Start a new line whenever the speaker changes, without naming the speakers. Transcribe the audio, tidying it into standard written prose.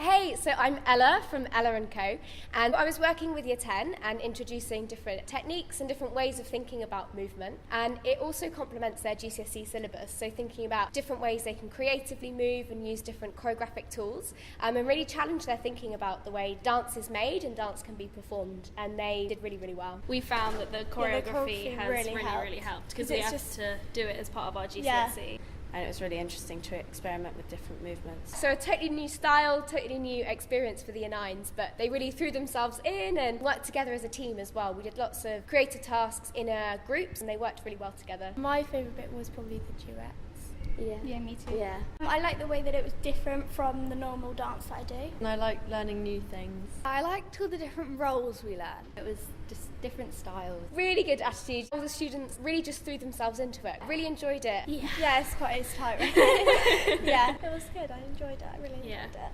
Hey, so I'm Ella from Ella&Co, and I was working with Year 10 and introducing different techniques and different ways of thinking about movement, and it also complements their GCSE syllabus, so thinking about different ways they can creatively move and use different choreographic tools, and really challenge their thinking about the way dance is made and dance can be performed, and they did really, really well.
We found that the choreography has really helped because we have to do it as part of our GCSE.
Yeah.
And it was really interesting to experiment with different movements.
So a totally new style, totally new experience for the Year 9s, but they really threw themselves in and worked together as a team as well. We did lots of creative tasks in groups and they worked really well together.
My favourite bit was probably the duets.
Yeah, me too.
Yeah.
I like the way that it was different from the normal dance that I do.
And I like learning new things.
I liked all the different roles we learned. It was just different styles.
Really good attitude. All the students really just threw themselves into it. Really enjoyed it.
Yeah, it's quite tight. Yeah, it was good. I enjoyed it. I really enjoyed it.